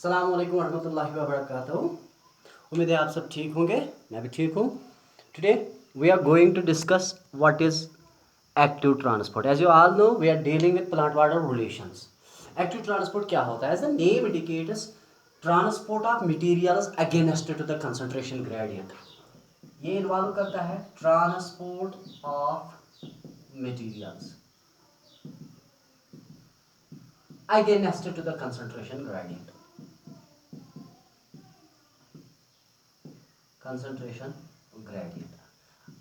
अस्सलाम वालेकुम रहमतुल्लाहि व बरकातहू। उम्मीद है आप सब ठीक होंगे, मैं भी ठीक हूँ। Today we are going to discuss what is active transport. As you all know we are dealing with plant water relations. Active transport क्या होता है? As the name indicates transport of materials against to the concentration gradient. ये involve करता है transport of materials against to the concentration gradient. Concentration gradient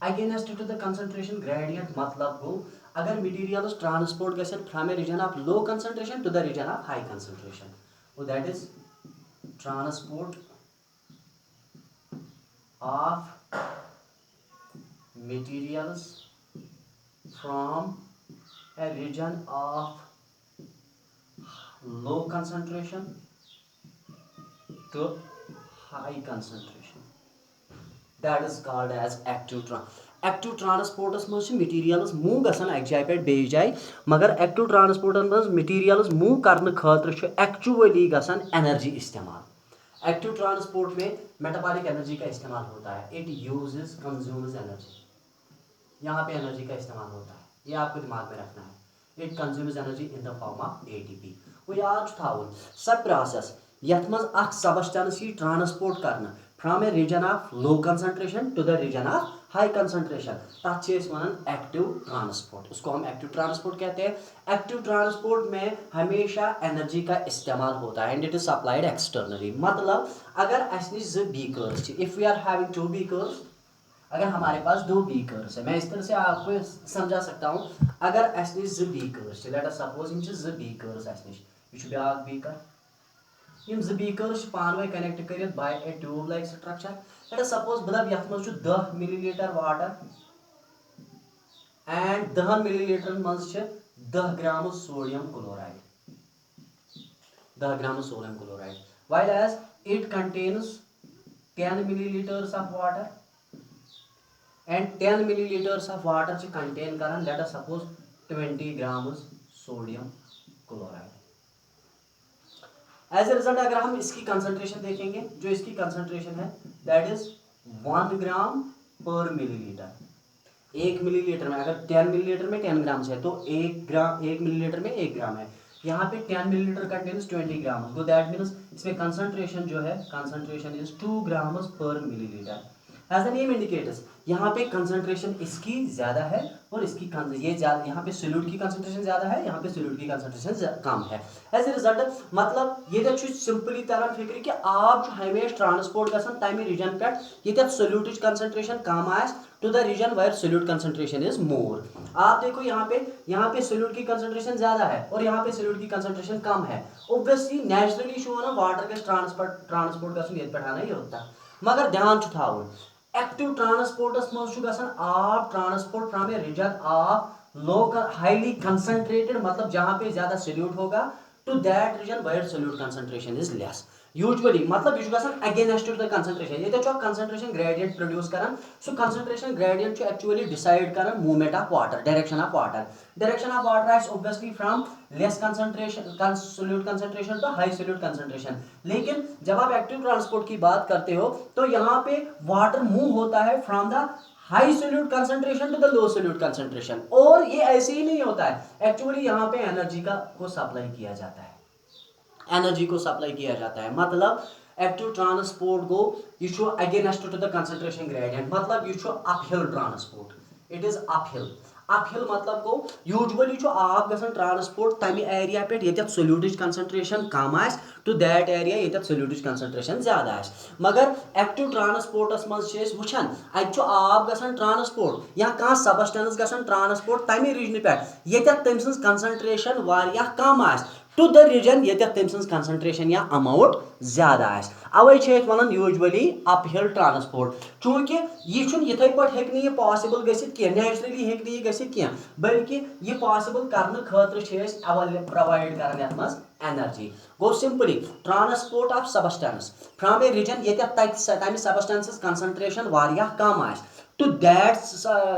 against to the concentration gradient मतलब हो अगर materials transport गसन from a region of low concentration to the region of high concentration, so that is transport of materials from a region of low concentration to high concentration, that is called as active transportस मज materials move गसान एक जाय पे base जाय, मगर active ट्रांसपोर्टन मज materials move करने खतर actually गसान energy इस्तेमाल। एक्टिव ट्रांसपोर्ट में मेटाबॉलिक एनर्जी का इस्तेमाल होता है। इट यूजेस कंज्यूम्स एनर्जी, यहाँ पे एनर्जी का इस्तेमाल होता है, ये आपको दिमाग में रखना है। It consumes energy in the form of ATP. वो याद थाउन सब प्रोसेस यथ मज अख सबस्टेंस ही ट्रांसपोर्ट करना from a region of low concentration to the region of high concentration, तथ वन एक्टिव ट्रांसपोर्ट। उसको हम एक्टिव ट्रांसपोर्ट कहते हैं। एक्टिव ट्रांसपोर्ट में हमेशा एनर्जी का इस्तेमाल होता है and it is supplied externally. मतलब अगर अस निश beakers, if we are having two beakers, अगर हमारे पास दो बीकर्स है, मैं इस तरह से आपको समझा सकता हूँ। अगर अस निश beakers, let us suppose in beakers अस निश, यह ब्याक बीकर, यम बीकर्स पानवे कनेक्ट कर by a tube like structure. Let us suppose बदब यथ मज 10 मिलीलीटर वाटर एंड 10 मिलीलीटर मज 10 gram sodium chloride, 10 gram sodium chloride, while as it contains 10 milliliters of water and 10 milliliters of water से contain करें, let us suppose 20 grams sodium chloride. As a result अगर हम इसकी concentration देखेंगे, जो इसकी concentration है दैट इज 1 ग्राम पर मिलीलीटर। 1 मिलीलीटर में अगर 10 मिलीलीटर में 10 ग्राम है तो 1 मिलीलीटर में 1 ग्राम है। यहाँ पे 10 मिलीलीटर कंटेन्स 20 ग्राम, तो दैट मीन्स इसमें कंसंट्रेशन जो है, कंसंट्रेशन इज 2 ग्राम पर millilitre. As the name indicators, यहाँ पे कंसंट्रेशन इसकी ज्यादा है और इसकी ये यहाँ पे सोल्यूट की कंसंट्रेशन ज्यादा है, यहाँ पे सोल्यूट की कंसंट्रेशन कम है। एज ए रिजल्ट मतलब ये सिंपली तरह फिक्र कि आप हमेशा ट्रांसपोर्ट गसन तमि रीजन पे ये सोल्यूट कंसंट्रेशन कम आस to the region where solute concentration is more. आप देखो यहाँ पे सोल्यूट की कंसंट्रेशन ज्यादा है और यहाँ पे सोल्यूट की कंसंट्रेशन कम है। ऑब्वियसली नेचुरली वाटर के ट्रांसपोर्ट गसन ये पे आना होता, मगर ध्यान थावन एक्टिव ट्रांसपोर्टस मज आप transport from a region of low highly concentrated, मतलब जहां पे ज्यादा सोल्यूट होगा, to that region where solute concentration is less. Usually मतलब यह अगेंस्ट टू द कंसंट्रेशन, ये कंसंट्रेशन ग्रेडियंट प्रोड्यूस कर, so concentration gradient actually decide कर movement of water, direction of water. Direction of water is obviously from less concentration solute concentration to high solute concentration. लेकिन जब आप active transport की बात करते हो तो यहाँ पे वाटर मूव होता है from the high solute concentration to the low solute concentration, और ये ऐसे ही नहीं होता है। एक्चुअली यहाँ पे एनर्जी को सप्लाई किया जाता है, एनर्जी को सप्लाई किया जाता है। मतलब एक्टिव ट्रांसपोर्ट गो यह against to the concentration gradient, मतलब यह uphill transport, it is uphill. Uphill मतलब गो यूजुअली आप गसन ट्रांसपोर्ट तमि एरिया पे ये सोल्यूट कंसंट्रेशन कम आस टू दैट एरिया ये सोल्यूट कंसंट्रेशन ज्यादा आस। मगर एक्टिव ट्रांसपोर्टस मज वुचान अत आब गसन ट्रांसपोर्ट या कह सबस्टेंस गसन ट्रांसपोर्ट तमि रीजन पे ये तम सज कंसंट्रेशन वारिया कम आस टू द रीजन ये तम सज कंसंट्रेशन या अमाउंट ज्यादा आस। अवे वन यूजुअली अपहिल ट्रांसपोर्ट, चूंकि यह इथे पे पॉसिबल गि नेचुरली हे गि, बल्कि यह पॉसिबल करने खतर प्रोवाइड कर एनर्जी। गो simply transport of substance from a region ये तमि सबस्टेंस कंसंट्रेशन वारिया कम आस टू दैट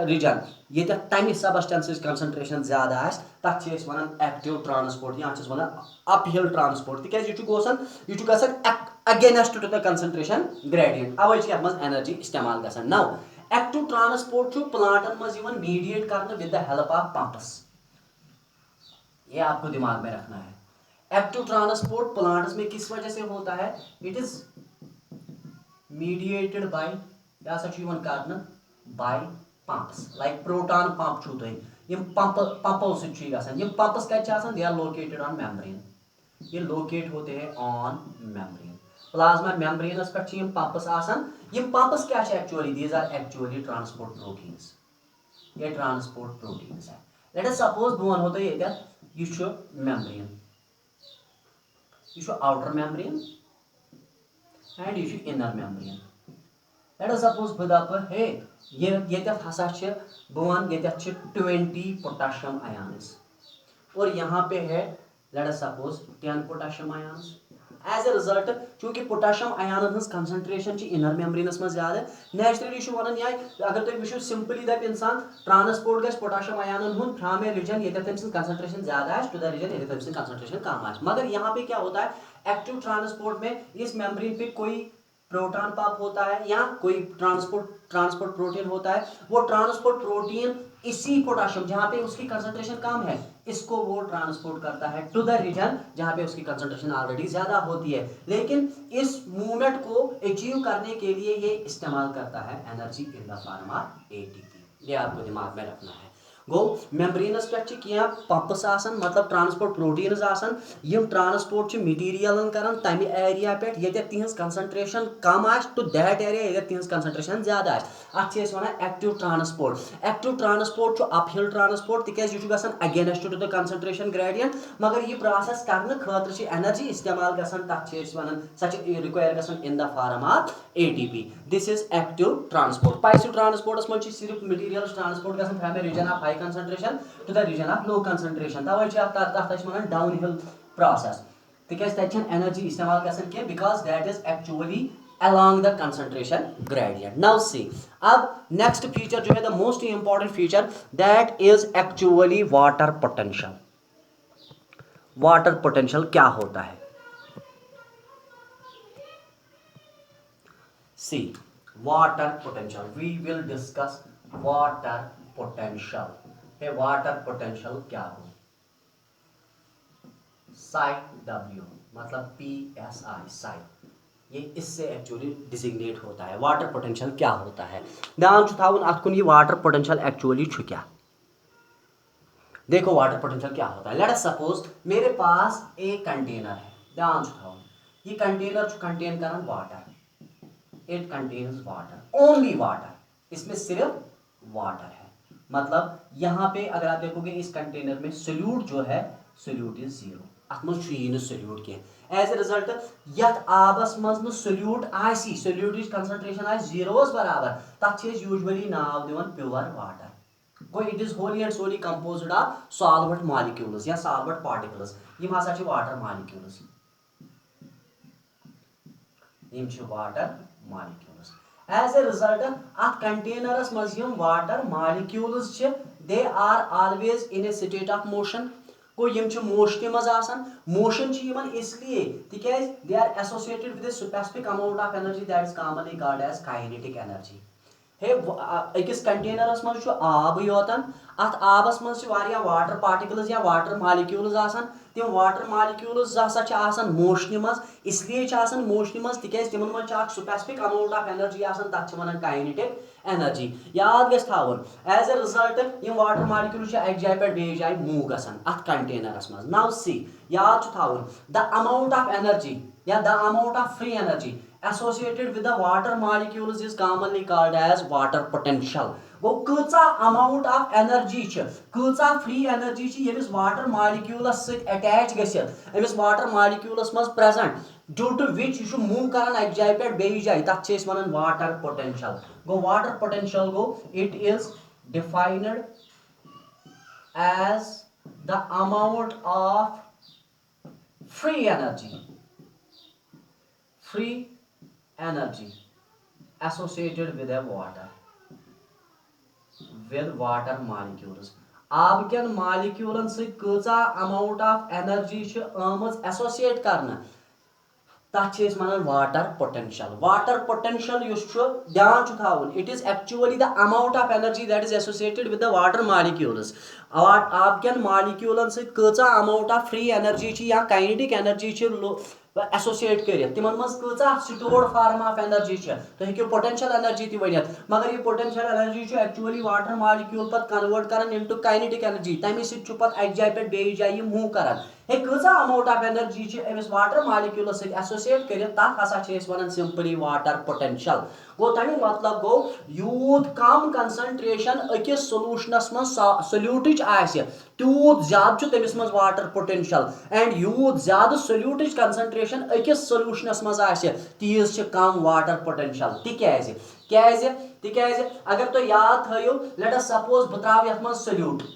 रीजन ये तमि सबस्टेंस कंसंट्रेशन ज्यादा आस तथ वन एक्टिव ट्रांसपोर्ट या वन अपहिल ट्रांसपोर्ट तिकाज यह गसन against to the concentration gradient अवे मज एनर्जी इस्तेमाल गसन नौ एक्टिव ट्रांसपोर्ट प्लांटन मज मीडिएट करने with the help of pumps ये आपको दिमाग में रखना है एक्टिव ट्रांसपोर्ट प्लांट्स में किस वजह से होता है इट इज मीडिएटेड बाय क्या कर by pumps like proton pump छू तुम पंपों से पंप्स कत they are located on membrane ये लोकेट होते हैं ऑन मेम्ब्रेन प्लाज्मा मेम्ब्रेनस पे पंप्स पंप्स क्या actually these are actually transport proteins ये ट्रांसपोर्ट प्रोटीन्स है लेट अस सपोज बह वनो तुम ये मेम्ब्रेन ये आउटर मेम्ब्रेन एंड ये inner membrane let us suppose बह दप हे ये हसा बह वन ये 20 पोटेशियम आयन्स और यहाँ पे है let us suppose 10 potassium ions as a result चूंकि पोटेशियम आयन कंसंट्रेशन इनर मेम्ब्रेनस मज ज्यादा नेचुरली वन या अगर तुम वो सिंपली दप इंसान ट्रांसपोर्ट गि potassium ion from a region ये तम कंसंट्रेशन ज्यादा टू द रीजन ये तम कंसंट्रेशन कम मगर यहाँ पे क्या होता है एक्टिव ट्रांसपोर्ट में इस मेम्ब्रेन पे कोई प्रोटॉन पंप होता है या कोई ट्रांसपोर्ट प्रोटीन होता है वो ट्रांसपोर्ट प्रोटीन इसी पोटेशियम जहां पे उसकी कंसंट्रेशन कम है इसको वो ट्रांसपोर्ट करता है टू द रीजन जहां पे उसकी कंसंट्रेशन ऑलरेडी ज्यादा होती है लेकिन इस मूवमेंट को अचीव करने के लिए ये इस्तेमाल करता है energy in the form of ATP ये आपको दिमाग में रखना है गो मेम्ब्रेनस पे पंप्स मतलब ट्रांसपोर्ट प्रोटीन्स ट्रांसपोर्ट मटीरियल करान तम एरिया पे ये तिहज कंसंट्रेशन कम टू दैट एरिया ये तिहज कंसंट्रेशन ज्यादा अत एक्टिव ट्रांसपोर्ट अपहिल ट्रांसपोर्ट तिकाज यह against to the concentration gradient मगर यह प्रोसेस करने खतर एनर्जी इस्तेमाल गसन तथ वन सो रिक्वायर गसन in the form of ATP this is active transport passive ट्रांसपोर्टस मज सिर्फ मटीरियल ट्रांसपोर्ट गसन from a region of high concentration to the region of low concentration तवे तथ वन डाउन हिल प्रोसेस तिकाज तत एनर्जी इस्तेमाल गसन के because that is actually along the concentration gradient now see अब next feature जो है the most important feature that is actually water potential क्या होता है see water potential we will discuss water potential है वाटर पोटेंशियल क्या हो site W मतलब PSI साइट ये इससे एक्चुअली डिजिग्नेट होता है वाटर पोटेंशियल क्या होता है ध्यान थाउन अतकुन ये वाटर पोटेंशियल एक्चुअली क्या देखो वाटर पोटेंशियल क्या होता है लेट अस सपोज मेरे पास एक कंटेनर है ध्यान थाउन ये कंटेनर कंटेन करन water it contains water only water इसमें सिर्फ वाटर है मतलब यहाँ पे अगर आप देखोगे इस कंटेनर में सोल्यूट जो है सोल्यूट इज जीरो अत मज सोल्यूट कह एज ए रिजल्ट यथ आबस मज सोल्यूट आसी सोल्यूट कंसंट्रेशन आ जीरोस बराबर तथ यूजुअली नाव दिवन प्योर वाटर गो it is wholly and solely composed of solvent molecules या सॉल्वेंट पार्टिकल्स यम हसा water molecules water molecules as a result अत कंटेनरस मज water molecules they are always in a state of motion गो मोशन मज motion इसलिए तिकाज they are associated with specific amount of energy that is commonly called as kinetic energy हे अकिस कंटेनरस मज आब योतन अत आबस मज वाटर पार्टिकल्स या वाटर मॉलिक्यूल्स तिम वाटर मॉलिक्यूल्स हसा मोशन मज इसलिए मोशन मज तिकाज तिमन मज स्पेसिफिक अमाउंट ऑफ एनर्जी तथ वन काइनेटिक एनर्जी याद गस थावन एज ए रिजल्ट यम वाटर मॉलिक्यूल्स एक जाय पे बे जाय मूव गसन अत कंटेनरस मज नाउ सी याद थावन द अमाउंट ऑफ एनर्जी या the amount of free energy associated with the water molecules is commonly called as water potential गो कचा amount of energy कचा free energy यमिस water molecules सहित attach गसित एमिस water molecules मज present due to which यह move करन एक जाय पे बेयि जाय तथ छे वनन water potential go water potential go it is defined as the amount of free energy associated with a water with water molecules. आब केन moleculen से कचा amount of energy associate करना तथ water potential. Water potential it is actually the amount of energy that is associated with the water molecules. आप केन moleculen से कचा amount of free energy या kinetic energy associate कर तिमन मज कचा stored form of energy तो हेकियो potential energy ती वनित मगर ये potential energy actually water molecule पर convert करन into kinetic energy तमी सित छु पत एक जाय पे बेई जाय मूव करन हे कचा amount of energy AIIMS water molecule से associate कर ता हसा छ एस वनन simply water potential गो तमी मतलब गो यूत कम concentration अकिस solutionस मन solute आसे तूत ज्यादा छु तमिस मन water potential and यूत ज्यादा solute concentration अकिस solutionस मन आसे तीस छ कम water potential तिक्याज अगर तो याद थयो let us suppose बत्राव यथ मन solute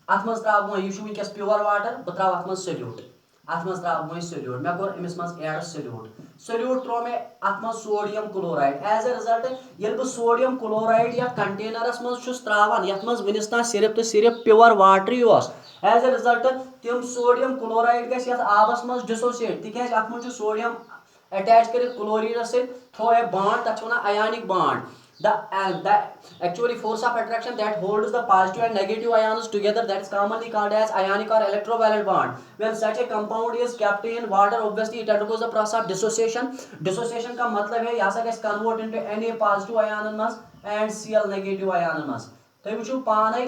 अथ मज त्राव यह वनकस प्योर वाटर बह त्राव अथ मज सोल्यूट अथ मज त्राव मैं सोल्यूट मे कोर अमिस मज एड सोल्यूट त्रो मे अथ मज sodium chloride as a result ये बह सोडियम क्लोराइड या कंटेनरस मज त्रावान यथ मज वनिस तान सिर्फ तो सिर्फ pure water as a result तिम सोडियम क्लोराइड गस यथ आबस मज डिसोसिएट तिक्याज अथ मज सोडियम अटैच कर क्लोरीनस से थ्रो ए बॉन्ड तथ one ionic bond the actually force of attraction that holds the positive and negative ions together, that is commonly called as ionic or electrovalent bond. When such a compound is kept in water, obviously it undergoes the process of dissociation का मतलब है यहाँ से convert into Na positive ion and Cl negative ion तुम वो पाने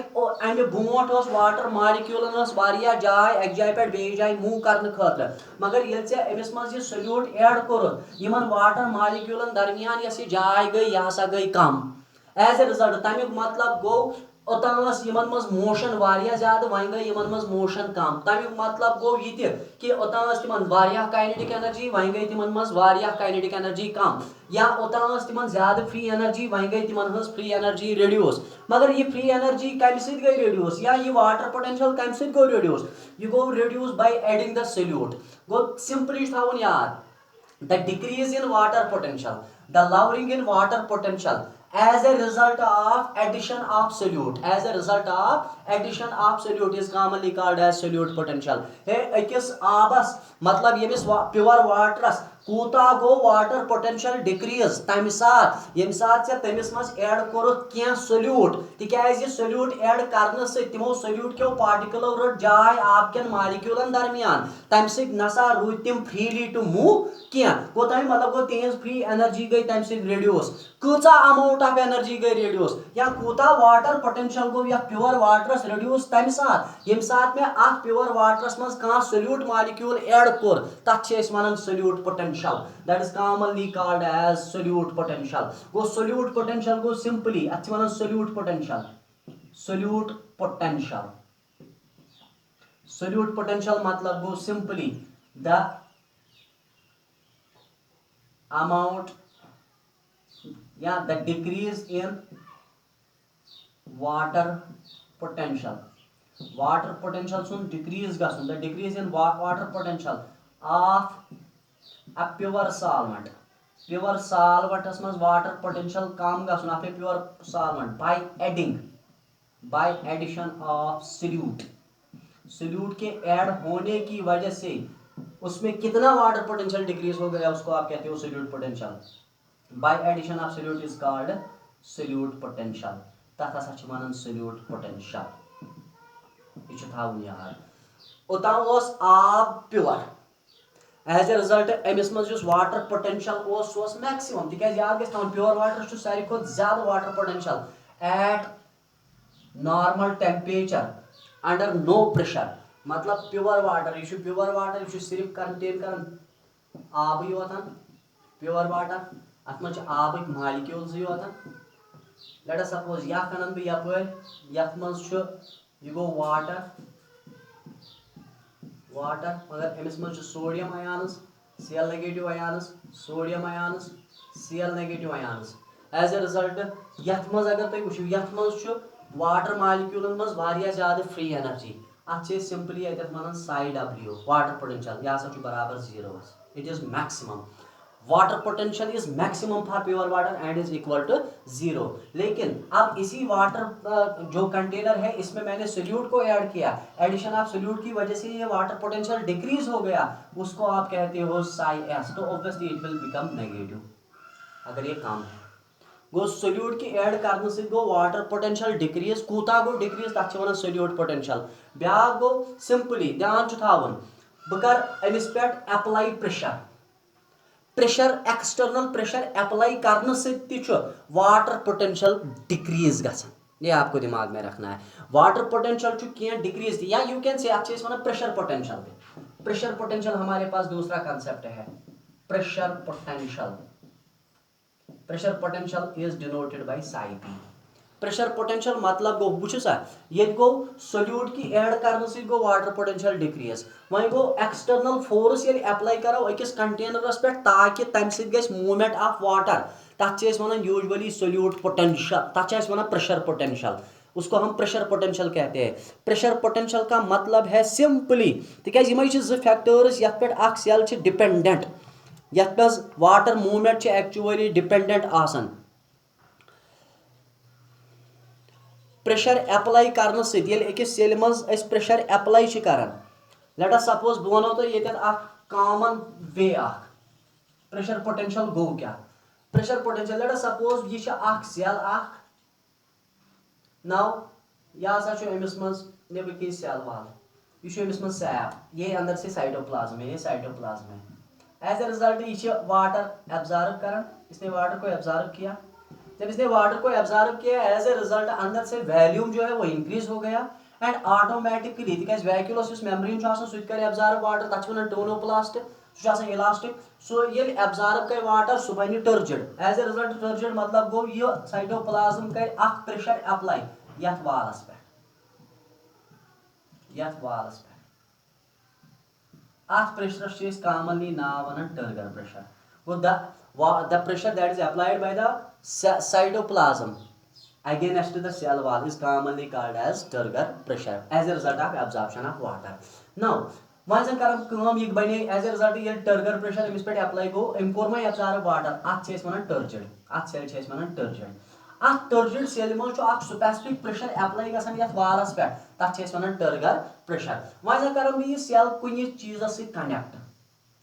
अमे boat water मालिक्यूलन जाय एक जाय पे बे जाय मूव करने खतर मगर ये अमिस मज सोल्यूट एड कोर वाटर मालिक्यूलन दरमियान यह जाय गई यह हसा गई कम एज ए रिजल्ट तमिक मतलब गो ओतान मज मोशन वारिया ज्यादा वन गई मज मोशन कम तमिक मतलब गो ये कि ओतान तिमन वारिया काइनेटिक एनर्जी वन गई तिमन मज वारिया काइनेटिक एनर्जी कम या ओतान तिमन ज्यादा फ्री एनर्जी वन गई तिमन हज फ्री एनर्जी रिड्यूस मगर ये फ्री एनर्जी कम सत गई रिड्यूस या ये वाटर पोटेंशियल कम सत गो रिड्यूस ये गो reduce by adding the solute गो सिंपली थवन याद the decrease in water potential the lowering in water potential as a result of addition of solute is commonly called as solute potential. Hey akis abas मतलब यमिस pure वाटरस कूता गो water potential decrease तम सात यम सात से तमिस मज add core क्या solute तिक्याज solute add करने से तिमो solute क्यों पार्टिकलो रट जाय आपकेन मालिक्यूलन दरमियान तम से नसा रू तिम फ्रीली टू मूव क्या गो तम मतलब गो तेज फ्री एनर्जी गई तम से रिड्यूस कूचा अमाउंट ऑफ एनर्जी गई रिड्यूस या कूता वाटर पोटेंशियल गो या प्योर वाटरस रिड्यूस तम सात यम सात में आ प्योर वाटरस मज का सोल्यूट मालिक्यूल ऐड कोर तथ वन solute potential that is commonly called as solute potential. Go solute potential go simply one solute potential मतलब go simply the amount या the decrease in water potential soon decrease गसन the decrease in water potential of a pure solvent मज water potential कम गसन of a pure solvent by addition of solute के add होने की वजह से उसमें कितना वाटर पोटेंशियल डिक्रीज हो गया उसको आप कहते हो solute potential by addition of solute is called solute potential तथा सच मानन solute potential ये थावन याद ओतान ओस आब pure as a result Amish मज वाटर पोटेंशियल मैक्सिमम तिक्याज याद गस थवन प्योर वाटर सारी खुद ज्यादा water potential at normal temperature under no pressure मतलब प्योर वाटर यह सिर्फ कंटेन कर आब योतान प्योर वाटर अत मज आबिक मालिक्यूल्स योतान लेट अस सपोज या कनन बह यपर यथ मज यह गो वाटर मगर अमिस मज sodium ions Cl negative ions sodium ions Cl negative ions as a result यथ मज अगर तुम वो यथ मज वाटर मालिक्यूलन मज वारिया ज्यादा फ्री एनर्जी अत सिंपली वन साई W वाटर पोटेंशियल यह हसा बराबर 0 it is maximum water potential is maximum for pure water and is equal to 0। लेकिन अब इसी वाटर जो कंटेनर है इसमें मैंने सोल्यूट को ऐड किया, एडिशन ऑफ सोल्यूट की वजह से ये वाटर पोटेंशियल डिक्रीज हो गया, उसको आप कहते हो साई एस, तो obviously it will become negative अगर ये कम है। गो सोल्यूट की ऐड करने से गो वाटर पोटेंशियल डिक्रीज, कूता गो डिक्रीज तक वन सोल्यूट पोटेंशियल। ब्या गो सिंपली ध्यान थावन बह कर अमिस पे apply pressure, pressure external pressure apply करने से वाटर पोटेंशियल डिक्रीज गसन, ये आपको दिमाग में रखना है। वाटर पोटेंशियल डिक्रीज या you can say one pressure potential. Pressure potential हमारे पास दूसरा कंसेप्ट है pressure potential. Pressure potential is denoted by Sai P. Pressure potential मतलब गो बुझ सा ये गो सोल्यूट की ऐड करने से गो वाटर पोटेंशियल डिक्रीज, वही गो एक्सटर्नल फोर्स ये अप्लाई करो अकिस कंटेनरस पे ताकि तम सत मूवमेंट ऑफ वाटर, तथ वन यूजुअली सोल्यूट पोटेंशियल, तथ वन प्रेशर पोटेंशियल, उसको हम प्रेशर पोटेंशियल कहते हैं। प्रेशर पोटेंशियल का मतलब है सिंपली तिकाज यम फैक्टर्स ये पे सेल डिपेंडेंट, ये वाटर मूवमेंट एक्चुअली डिपेंडेंट आसन। प्रेशर अप्लाई करने से सेल मज प्रेशर अप्लाई कर, लेट अस सपोज बह वो तो ये कॉमन वे प्रेशर पोटेंशियल गो क्या, pressure potential late us suppose ये सेल नौ यह अमिस मज नबर की सेल वाल, यह अमिस मज सैप, ये अंदर से साइटोप्लाज्म है, ये साइटोप्लाज्म है। एज ए रिजल्ट ये वाटर एब्जॉर्ब कर, इसने वाटर को एब्जॉर्ब किया, जब इसने वाटर को एब्जॉर्ब किया एज ए रिजल्ट अंदर से वॉल्यूम जो है वो इंक्रीज हो गया एंड ऑटोमेटिकली तिकाज वैक्यूलस मेम्ब्रेन सह कर एब्जॉर्ब वाटर, तथ वन टोनोप्लास्ट, सह इलास्टिक, सो ये एब्जॉर्ब कर वाटर सह बन turgid. As a result turgid मतलब गो ये साइटोप्लाज्म कर प्रेशर अप्लाई यथ वालस पे, यथ वालस पे अथ pressure commonly now one turgor pressure. The pressure that is applied by the cytoplasm against the cell wall is commonly called as Turger pressure as a result of absorption of water. Now, वह कर ये बने as a result ये turgor pressure Amish पे apply गो अम core मै absorb water, अत one turgid, अत cell one turgid, अत turgid cell मज स्पेसिफिक प्रेशर अप्लाई गसान यथ वालस पे, तथ वन टर्गर प्रेशर। वह कर बह यह सेल कुछ चीज सत कनेक्ट,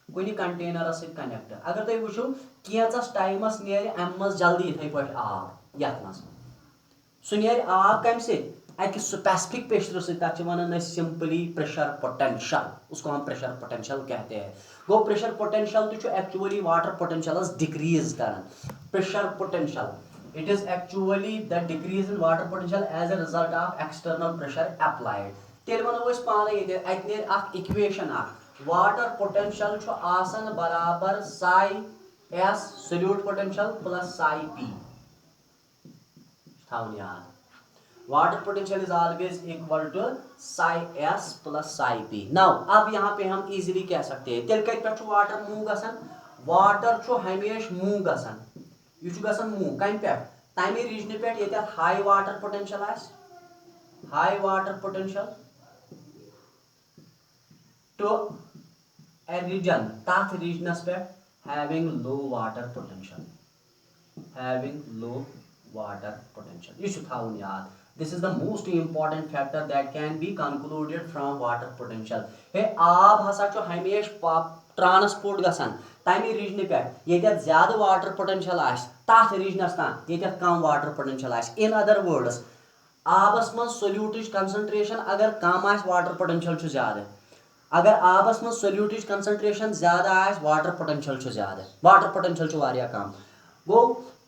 कुछ कंटेनर सत कनेक्ट, अगर तुम वो कैंचस टाइमस नेर अम मज जल्दी इथे पे आब यथ मज सह नेर आब कम अक स्पेसिफिक प्रेशर सत वन सिंपली प्रेशर पोटेंशियल, उसको हम प्रेशर पोटेंशियल कहते हैं। गो प्रेशर पोटेंशियल तो एक्चुअली वाटर पोटेंशियल डिक्रीज कर, pressure potential it is actually the decrease in water potential as a result of external pressure applied. तेल वनो पाने अत नेर इक्वेशन वाटर पोटेंशियल आसन बराबर psi S solute potential plus psi P, थावन याद water potential is always equal to psi S plus psi P. Now अब यहाँ पे हम इजीली कह सकते हैं तेल कत पे वाटर मूव गसन, वाटर हमेश मूव गसन, यह गसन मूव कम पे तमे रीजन पे ये high water potential high water potential to a region that regions पे having low water potential, having low water potential, ये थावन याद। This is the most important factor that can be concluded from water potential। हे आब हसा हमेश transport गसान तमे region पे ये ज्यादा वाटर पोटेंशियल तथ रीजनस तान ये कम water potential. In other words आबस मज सोल्यूट कंसंट्रेशन अगर कम वाटर पोटेंशियल ज्यादा, अगर आबस मज सोल्यूट कंसंट्रेशन ज्यादा वाटर पोटेंशियल ज्यादा, वाटर पोटेंशियल कम। गो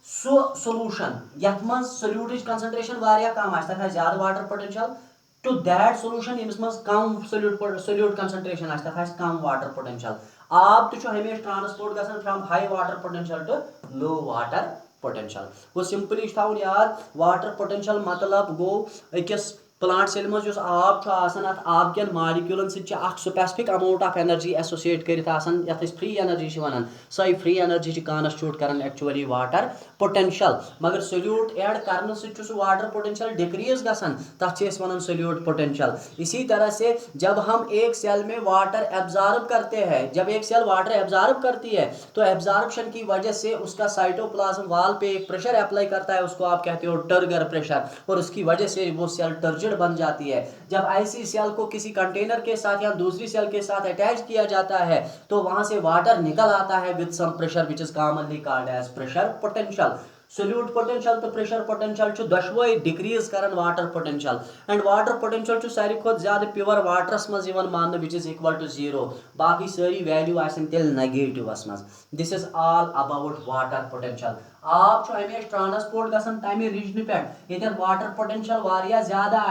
सो सोल्यूशन यथ मज सोल्यूट कंसंट्रेशन कम तथा ज्यादा water potential to that solution यमिस मज कम सोल्यूट कंसंट्रेशन तथा कम वाटर पोटेंशियल। आब तो हमेशा ट्रांसपोर्ट गसान from high water potential to low water potential. गो सिंपली थावन याद वाटर पोटेंशियल मतलब गो अकिस प्लांट सेल मज आब अत आब कन मालिक्यूलन specific amount of energy associate कर फ्री एनर्जी वन सही फ्री एनर्जी कॉन्स्टिट्यूट कर एक्चुअली वाटर पोटेंशियल मगर सोल्यूट ऐड कर वाटर पोटेंशियल डिक्रीज गसान तथ वन सोल्यूट पोटेंशियल। इसी तरह से जब हम एक सेल में वाटर एब्जॉर्ब करते हैं, जब एक सेल वाटर एब्जॉर्ब करती है तो एब्जॉर्प्शन की वजह से उसका साइटोप्लाज्म वाल पे एक प्रेशर अप्लाई करता है, उसको आप कहते हो टर्गर प्रेशर, और उसकी वजह से वो सेल टर्जिड बन जाती है। जब ऐसी सेल को किसी कंटेनर के साथ या दूसरी सेल के साथ अटैच किया जाता है तो वहां से वाटर निकल आता है with some pressure which is commonly called as pressure potential. Solute potential तो प्रेशर पोटेंशियल दशवे डिक्रीज कर water potential, and water potential सारी खुद ज्यादा प्योर वाटरस मज मान विच इज इक्वल टू 0, बाकी सारी वैल्यू तेल नेगेटिवस मज। This is all about water potential. आप हमेशा ट्रांसपोर्ट गसन तमे रीजन पे ये वाटर पोटेंशियल वारिया ज्यादा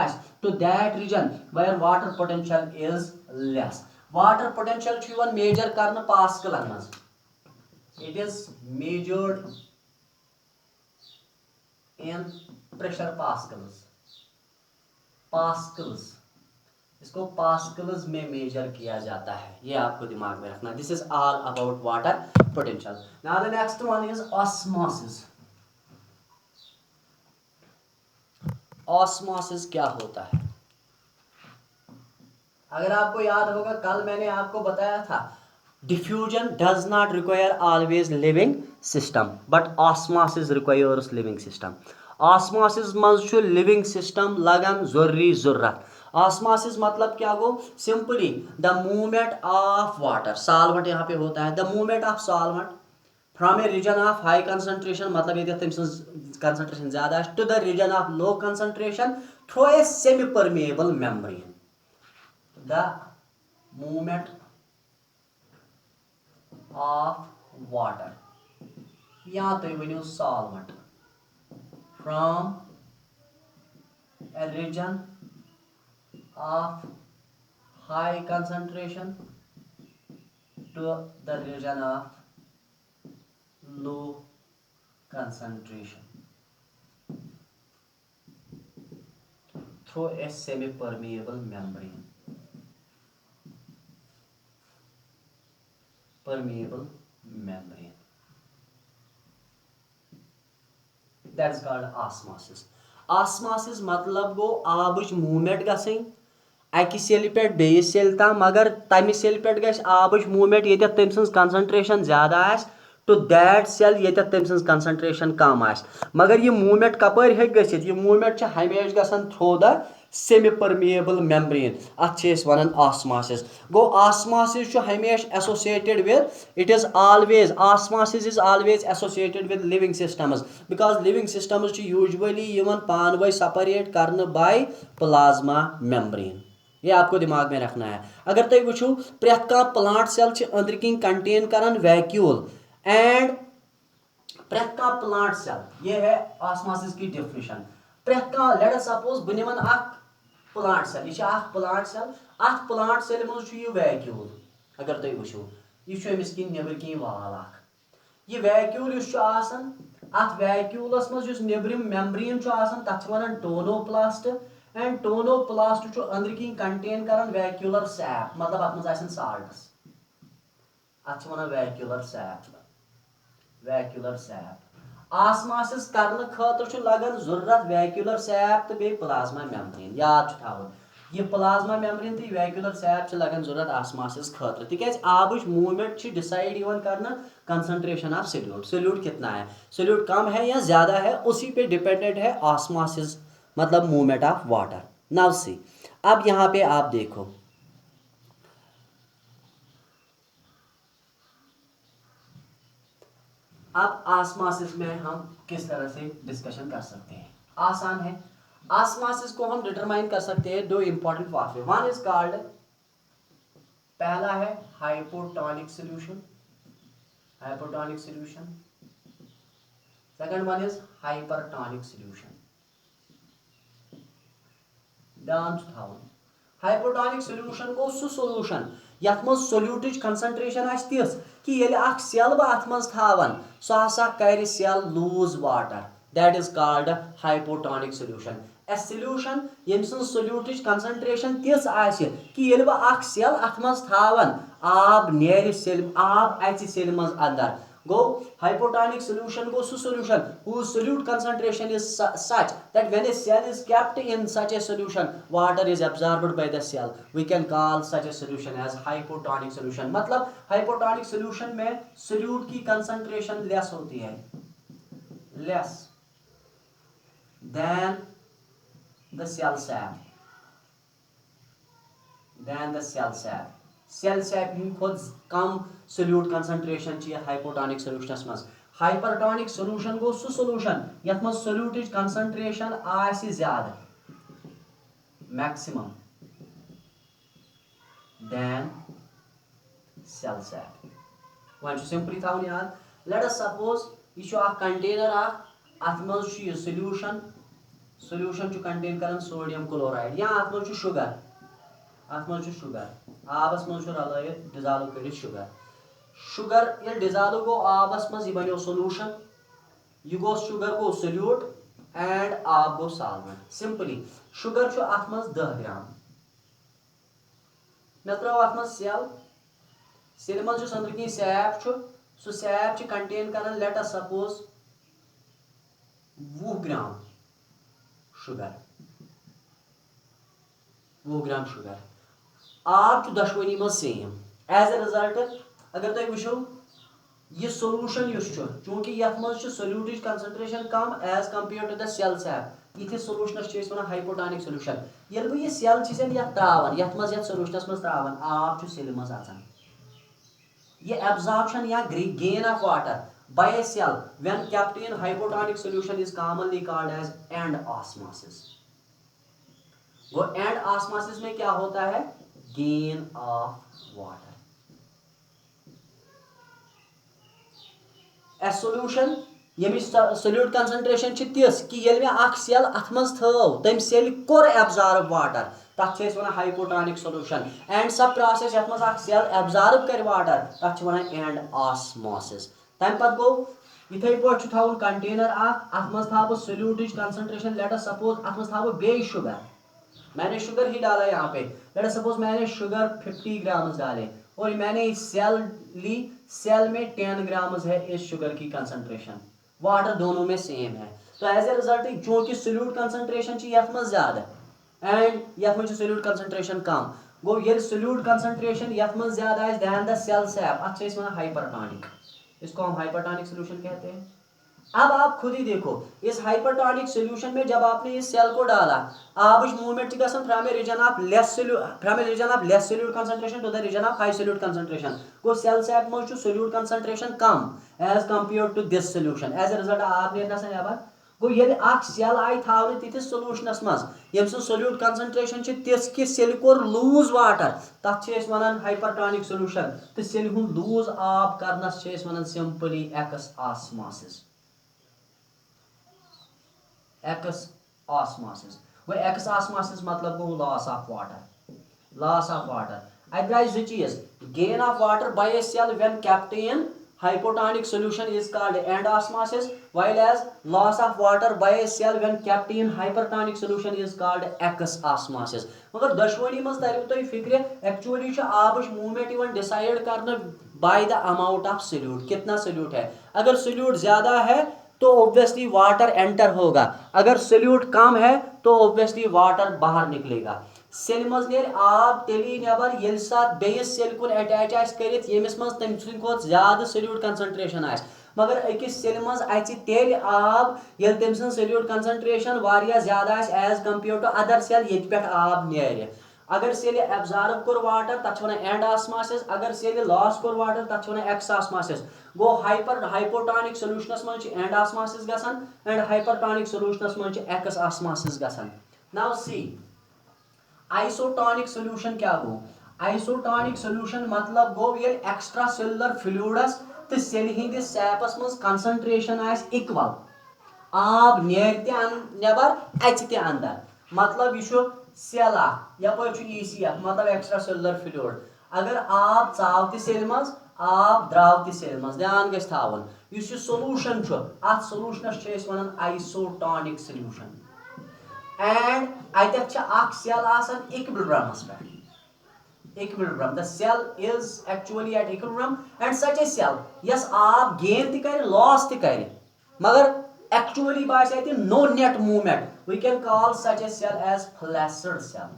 to that region where water potential is less. Water potential measure कर पास्कलन मज, it is measured in pressure pascals, pascals इसको पास्कल्स में मेजर किया जाता है, ये आपको दिमाग में रखना। This is all about water potential. Now the next one is osmosis. Osmosis क्या होता है? अगर आपको याद होगा कल मैंने आपको बताया था diffusion does not require always living system but osmosis requires living system। osmosis मज living system लगन जरूरी जरूरत। osmosis मतलब क्या गो? simply the movement of water, solvent यहाँ पे होता है, the movement of solvent from a region of high concentration मतलब ये concentration ज्यादा to the region of low concentration through a semi permeable membrane। the movement of water या तो वनु solvent from a region of high concentration to the region of low concentration through a semi permeable membrane, permeable membrane, that is called osmosis। osmosis मतलब गो आबच movement गसई अकि cell पे base cell तम, मगर तमि cell पे गस आबच movement ये तम सज concentration ज्यादा to that cell ये तम सज कंसंट्रेशन कम आस, मगर ये मूवमेंट कपर हे गसित, ये मूवमेंट हमेशा गसन through the semi permeable membrane, अत वन ऑस्मोसिस। गो ऑस्मोसिस हमेशा associated with, it is always, osmosis is always associated with living systems because living systems usually पान वे सेपरेट करने बाय प्लाज्मा मेम्ब्रेन, ये आपको दिमाग में रखना है। अगर तुम वो प्रेथ कह प्लांट सेल अंदर किन कंटेन करान वैक्यूल, एंड प्रेथ कह प्लांट सेल, ये है ऑस्मोसिस की डेफिनेशन। प्रेथ कह लेट अस सपोज बह निमन प्लांट सेल, यह प्लांट सेल, अत प्लांट सेल मज वैक्यूल, अगर तुम वो यह अमिस किन नबर किन वाल, यह वैक्यूल अत वैक्यूलस मज नबरिम मेम्ब्रेन तथ वन टोनोप्लास्ट, एंड टोनोप्लास्ट अंदर किन कंटेन करान वैक्यूलर सैप, मतलब अत मज साल्ट्स, अत one vacuolar SAP, vacuolar SAP. Osmosis करने खतर लगन जरूरत वैक्यूलर सैप तो बे प्लाज्मा मेम्ब्रेन, याद थवन ये प्लाज्मा मेम्ब्रेन तो वैक्यूलर सैप लगन जरूरत ऑस्मोसिस खतर, तिकाज आबच मूवमेंट डिसाइड करना कंसंट्रेशन ऑफ सोल्यूट, सोल्यूट कितना है, सोल्यूट कम है या ज्यादा है, उसी पे डिपेंडेंट है ऑस्मोसिस मतलब movement of water. Now see, अब यहाँ पे आप देखो अब ऑस्मोसिस में हम किस तरह से डिस्कशन कर सकते हैं, आसान है। ऑस्मोसिस को हम डिटरमाइन कर सकते हैं दो important pathway, one is called, पहला है hypotonic solution, hypotonic solution, second one is hypertonic solution. ध्यान थवन हाइपोटोनिक सॉल्यूशन गो सु सॉल्यूशन यथ मज सोल्यूटिच कंसंट्रेशन तिस कि ये सेल बह अत मज थावन सह हसा कर cell lose water, that is called hypotonic solution. a solution yem sun solute concentration tis aasye ki yel ba ak cell atmas thavan aab neri cell aab achi cell maz andar go hypotonic solution go su solution whose solute concentration is such that when a cell is kept in such a solution water is absorbed by the cell we can call such a solution as hypotonic solution मतलब hypotonic solution में solute की concentration less होती है less than the cell sap cell sap खुद कम solute concentration ची hypotonic solution मस hypertonic solution गो सु solution यथ मस solute concentration आसी ज़्यादा maximum than cell sap one simply थाउन याद let us suppose ये a container अथ मस solution च contain करन sodium chloride या अथ मस sugar आबस मज रलायत डिजॉल्व कर शुगर ये डिजॉल्व गो आबस मज बनो सोल्यूशन यह गो शुगर गो सोल्यूट एंड आब गो सॉल्वेंट सिंपली शुगर छु अथ मज 10 ग्राम मे त्राव अथ मज सेल मज जो अंदर सैप छु सो सैप च कंटेन करन let us suppose 20 gram sugar आब तो दशवनी मज सेम एज ए रिजल्ट अगर तुम वो यह सोल्यूशन चूंकि ये मज सोल्यूट कंसंट्रेशन कम as compare to the cell sap ये सोल्यूशनस वन हाइपोटोनिक सोल्यूशन ये बह यह सेल ये त्रावान ये मज सोल्यूशनस मज त्रावान आब सेल मज अचान यह एब्जॉर्प्शन या gain of water by a cell when kept in hypotonic solution is commonly called as end osmosis वो एंड ऑस्मोसिस में क्या होता है gain of water a solution यमि सोल्यूट कंसंट्रेशन छ तिस कि येल में अख सेल अथ मज थव तम सेल कोर एब्जॉर्ब वाटर तथ छ वन हाइपोटोनिक सोल्यूशन एंड सब प्रोसेस यथ मज अख सेल एब्जॉर्ब कर वाटर तथ छ वन एंड ऑस्मोसिस तम पत गो इथे पट थाउन कंटेनर अथ मज थाव solute concentration late us suppose अथ मज थाव बे शुगर मैंने शुगर ही डाला यहाँ पे लेट अस सपोज मैंने शुगर 50 ग्राम डाले और मैंने सेल ली सेल में 10 ग्राम है इस शुगर की कंसंट्रेशन वाटर दोनों में सेम है तो एज ए रिजल्ट चूंकि सोल्यूट कंसंट्रेशन यथ मज ज्यादा एंड यथ मज सोल्यूट कंसंट्रेशन कम गो ये सोल्यूट कंसंट्रेशन यथ मज ज्यादा है दैन द सेल सैप अथ से वन हाइपरटोनिक इसको हम हाइपरटोनिक सोल्यूशन कहते हैं अब आप खुद ही देखो इस हाइपरटोनिक सोल्यूशन में जब आपने इस सेल को डाला आबच movement from a region of less solute concentration to the region of high solute concentration को सेल सैप मज सोल्यूट कंसंट्रेशन कम as compare to this solution as a result आप ने नसन नेबर गो ये अख सेल आई थावने तिथिस सोल्यूशनस मज यम सोल्यूट कंसंट्रेशन तिस कि सेल कोर लूज वाटर तथ वन हाइपरटोनिक सोल्यूशन तो सेल हुन लूज आब करनस वन सिंपली एक्स ऑस्मोसिस वो एक्स ऑस्मोसिस मतलब गो लॉस ऑफ वाटर अत द्राय जो चीज gain of water by a cell when kept in hypotonic solution is called end osmosis while as loss of water by a cell when kept in hypertonic solution is called x osmosis मगर दशवनी मज तरव तुम फिक्र actually आबच movement even decide करना by the amount of solute कितना solute है अगर solute ज्यादा है तो ऑब्वियसली वाटर एंटर होगा अगर सोल्यूट कम है तो ऑब्वियसली वाटर बाहर निकलेगा सेल मज नेर आब तेली नेबर ये साथ बेस सेल कुन अटैच आस करित यमिस मज तम सुन खोत ज्यादा सोल्यूट कंसंट्रेशन आस मगर अकिस सेल मज अचि तेल आब ये तम सन सोल्यूट कंसंट्रेशन वारिया ज्यादा आस as compare to other cell ये पे आब नेर अगर सेल एब्जॉर्ब कर वाटर तथ वन एंड ऑस्मोसिस अगर सेल लॉस कर वाटर तथ वन एक्स ऑस्मोसिस गो हाइपोटोनिक सोल्यूशनस मज एंड ऑस्मोसिस गसन एंड हाइपरटोनिक सोल्यूशनस मज एक्स ऑस्मोसिस गसन नाउ सी आइसोटोनिक सोल्यूशन क्या गो आइसोटोनिक सोल्यूशन मतलब गो ये एक्स्ट्रा सेलुलर फ्लूइड्स तो सेल हिंदिस सैपस मज कंसंट्रेशन आस इक्वल आब नेर ते नेबर अच ते अंदर मतलब यह सेल यपर ECF मतलब एक्स्ट्रा सेलुलर फ्लूइड अगर आब चाव ते सेल मज आब द्राव ते सेल मज ध्यान गछ थावन यह सोल्यूशन अत सोल्यूशनस वन isotonic solution and ateth cha ak cell asan equilibrium pe. Equilibrium, the cell is actually at equilibrium, and such a cell, yes, aap gain ti kare loss ti kare, magar actually baase ati no net movement, we can call such a cell as flaccid cell.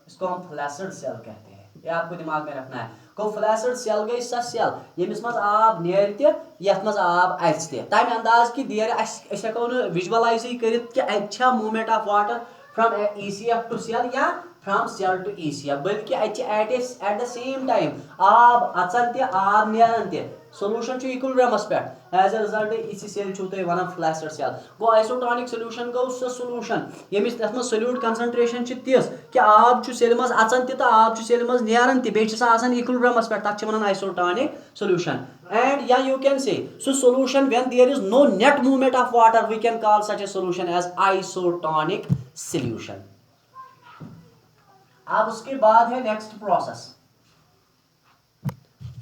इसको हम flaccid cell कहते हैं, ये आपको दिमाग में रखना है. को फ्लैसिड सेल गई सा सेल यमिस मज आब नेर ते यथ मज आब अच ते तम अंदाज कि देर अस हेको न विजुअलाइज करित कि अच्छा movement of water from ECF to cell या फ्रॉम सेल टू ECF, बल्कि एट द सेम टाइम आब अचन ते आब नेरन ते solution to equilibrium पे. As a result इसी सेल छू तो वन फ्लैसिड सेल. गो आइसोटोनिक सॉल्यूशन गो सो सॉल्यूशन यमिस तथ में सोल्यूट कंसंट्रेशन छ तिस कि आब छु सेल मज अचन ते आब छु सेल मज नेरन ते बे छ आसान इक्विलिब्रियम पे तथ छ वनान isotonic solution. And yeah, you can say so solution when there is no net movement of water, we can call such a solution as isotonic solution. अब उसके बाद है next process,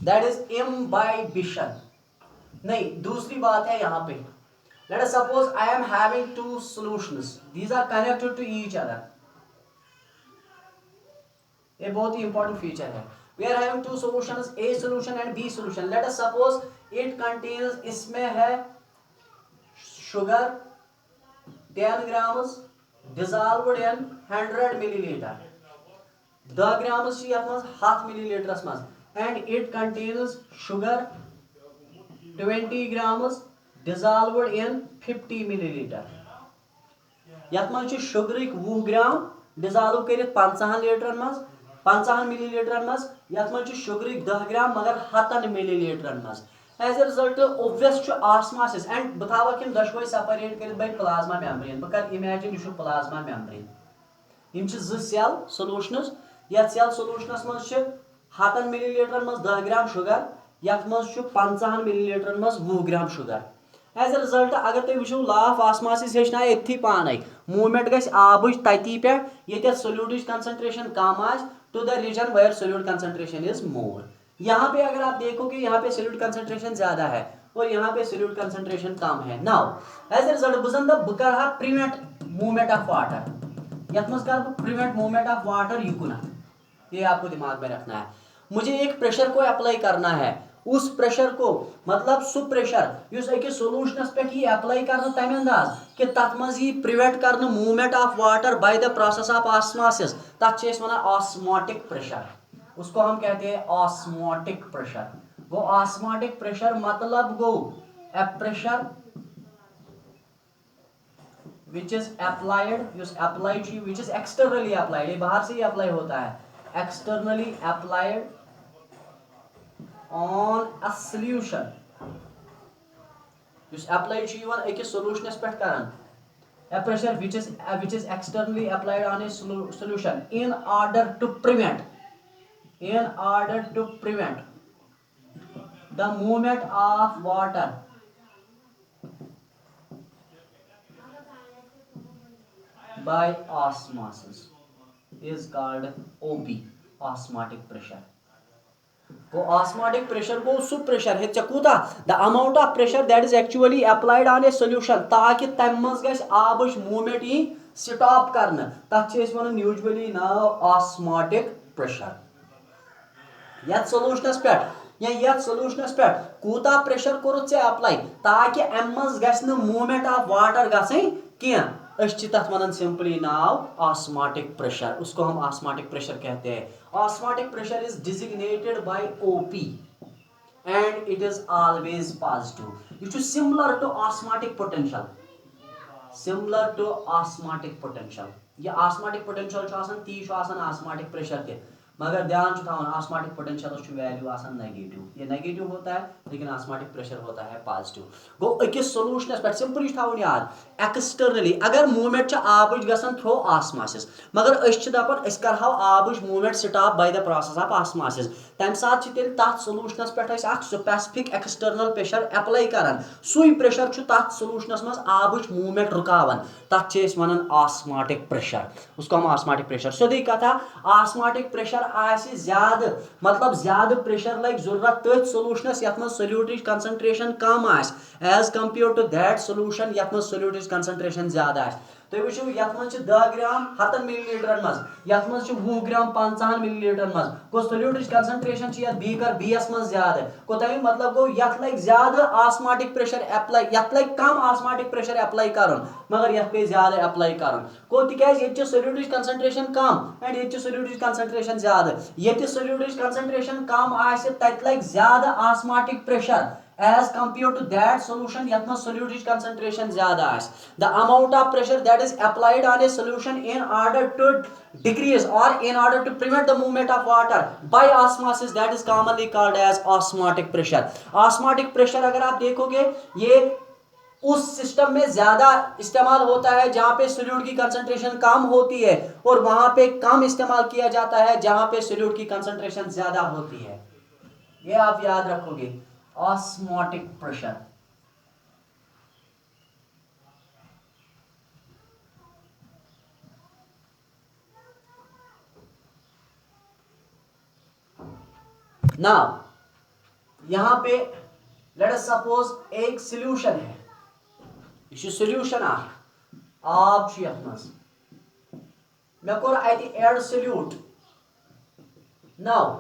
that is imbibition. नहीं, दूसरी बात है यहाँ पे. Let us suppose I am having two solutions. These are connected to each other. ये बहुत ही important feature है. We are having two solutions, A solution and B solution. Let us suppose it contains, इसमें है sugar 10 grams dissolved in 100 milliliter. 10 grams ची यथ मज 1/2 milliliter मज. And it contains sugar 20 grams dissolved in 50 milliliter. यथ मज sugar 20 ग्राम dissolve करित 50 litre मज 50 मिलीलीटर मज, यथ मज sugar 10 ग्राम मगर 100 मिलीलीटर मज. As a result obvious to osmosis and बतावा कि दशवई सेपरेट करित by plasma membrane. बकर imagine यह plasma membrane. यम छ ज सेल सॉल्यूशंस, यथ सेल सॉल्यूशनस मज छ 100 मिलीलीटर मज 10 ग्राम शुगर, यथ मज 50 मिलीलीटर मज 20 gram sugar. As a result अगर तुम वो लॉ ऑफ ऑस्मोसिस हेचना एथी पान मूवमेंट गई आबच तती पे ये सोल्यूट कंसंट्रेशन कम आ to the region where solute concentration is more. यहाँ पे अगर आप देखो कि यहाँ पे सोल्यूट कंसंट्रेशन ज्यादा है और यहाँ पे सोल्यूट कंसंट्रेशन कम है. नाउ एज ए रिजल्ट बह कर प्रिवेंट मूवमेंट ऑफ वाटर, यथ मज कर प्रिवेंट मूवमेंट ऑफ वाटर युकुना. ये आपको दिमाग में रखना है. मुझे एक प्रेशर को अप्लाई करना है, उस प्रेशर को मतलब सु प्रेशर उस अकिस सोल्यूशनस पे ही अप्लाई करना तम अंदाज कि तथ मज यी प्रिवेंट करना movement of water bye the process of osmosis, तथ छ वनान ऑस्मोटिक प्रेशर. उसको हम कहते हैं ऑस्मोटिक प्रेशर. गो ऑस्मोटिक प्रेशर मतलब गो ए pressure which is applied, use applied to which is externally applied, ये बाहर से ही अप्लाई होता है, externally applied on a solution. use applied to one एक solution पे करन a pressure which is externally applied on a solution in order to prevent the movement of water by osmosis is called OP, osmotic pressure. वो osmotic pressure को सु pressure है चकूता the amount of pressure that is actually applied on a solution ताकि तम मज गस आबच movement ही stop करना, तथ छ वनान यूजुअली नाव osmotic pressure. यथ सोल्यूशनस पे या यथ सोल्यूशनस पे कूता प्रेशर कोर से अप्लाई ताकि एम मज गस न मूवमेंट ऑफ वाटर गसई किया, तथ वनान सिंपली नाव ऑस्मोटिक प्रेशर. उसको हम ऑस्मोटिक प्रेशर कहते हैं. Osmotic pressure is designated by OP and it is always positive. यह similar to osmotic potential, similar to osmotic potential. यह ऑस्मोटिक पोटेंशियल ती ऑस्मोटिक प्रेशर ते, मगर ध्यान थवन ऑस्मोटिक पोटेंशियल वैल्यू नेगेटिव. ये नेगेटिव होता है लेकिन ऑस्मोटिक प्रेशर होता है पॉजिटिव. गो अकिस सोल्यूशनस पे सिंपली थवन याद एक्सटर्नली अगर मूवमेंट आबच गसन थ्रो ऑस्मोसिस, मगर दपान करहाव आबच movement stop by the process of osmosis, तम साथ तथ सोल्यूशनस पे स्पेसिफिक एक्सटर्नल प्रेशर अप्लाई करान, सुई प्रेशर तथ सोल्यूशनस मज आबच मूवमेंट रुकावन, तथ वनान ऑस्मोटिक प्रेशर. उसको हम ऑस्मोटिक प्रेशर. सोदी कथा ऑस्मोटिक प्रेशर आसि ज्यादा मतलब ज्यादा प्रेशर लग जरूरत तथ सोल्यूशनस यथ मज सोल्यूट कंसंट्रेशन कम आस as compare to that solution यथ मज सोल्यूट कंसंट्रेशन ज्यादा आस. तुम वो यथ मज 10 ग्राम 100 मिलीलीटर मज, यथ मज 20 ग्राम 50 मिलीलीटर मज, गो सोल्यूट कंसंट्रेशन बीकर बीस मज ज्यादा, गो तमें मतलब गो यथ लग ज्यादा ऑस्मोटिक प्रेशर अप्लाई, यथ लग कम ऑस्मोटिक प्रेशर अप्लाई कर, मगर यथ पे ज्यादा अप्लाई कर, गो तिक सोल्यूट कंसंट्रेशन कम एंड ये सोल्यूट कंसंट्रेशन ज्यादा, ये सोल्यूट कंसंट्रेशन कम आसे तत लग ज्यादा osmotic pressure as compared to that solution yat mas solute concentration zyada as. The amount of pressure that is applied on a solution in order to decrease or in order to prevent the movement of water by osmosis, that is commonly called as osmotic pressure. Osmotic pressure अगर आप देखोगे ये उस system में ज्यादा इस्तेमाल होता है जहां पे सोल्यूट की कंसंट्रेशन कम होती है, और वहां पे कम इस्तेमाल किया जाता है जहां पे सोल्यूट की कंसंट्रेशन ज्यादा होती है। ये आप याद रखोगे, osmotic pressure. Now यहां पे let us suppose एक solution है, ये solution आब यथ मज मे कोर अति एड सोल्यूट। नाउ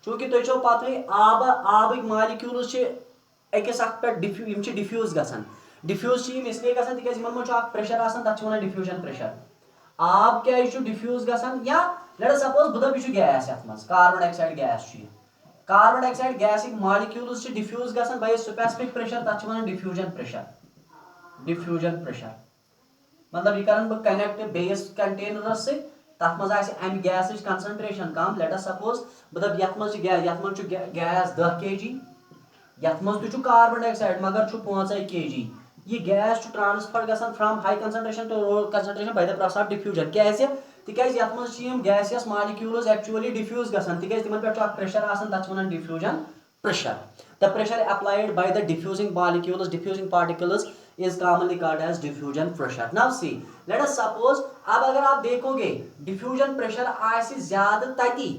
चूंकि तुम छो पता आबक मालिक्यूल्स अकिस पे डिफ्यूज गसान, डिफ्यूज इसलिए गसान तिक मज प्रेशर आसान, तथ वन डिफ्यूजन प्रेशर। आब क्या डिफ्यूज गसान, या लेट अस सपोज बह दप गैस यथ मज carbon dioxide gas, carbon dioxide gas मालिक्यूल्स डिफ्यूज गसान बाय स्पेसिफिक प्रेशर, तथ वन डिफ्यूजन प्रेशर। डिफ्यूजन प्रेशर मतलब यह कर बह कनेक्ट बेस कंटेनरस से, तथ मज अमि गैस कंसंट्रेशन कम, लेट अस सपोज बह दप यथ मज गैस 10 kg, यथ मज कार्बन डाइऑक्साइड मगर 5 kg, यह गैस ट्रांसफर गसान from high concentration to low concentration by the process of diffusion. कैसे तिकैज यथ मज गैसियस मालिक्यूल्स एक्चुअली डिफ्यूज गसान, तिकैज तिमन पे प्रेशर आसान, तथ वन diffusion pressure. The pressure applied by the diffusing molecules, diffusing particles is commonly called as diffusion pressure. Now see, let us suppose अब अगर आप देखोगे diffusion pressure आसी ज्यादा तती,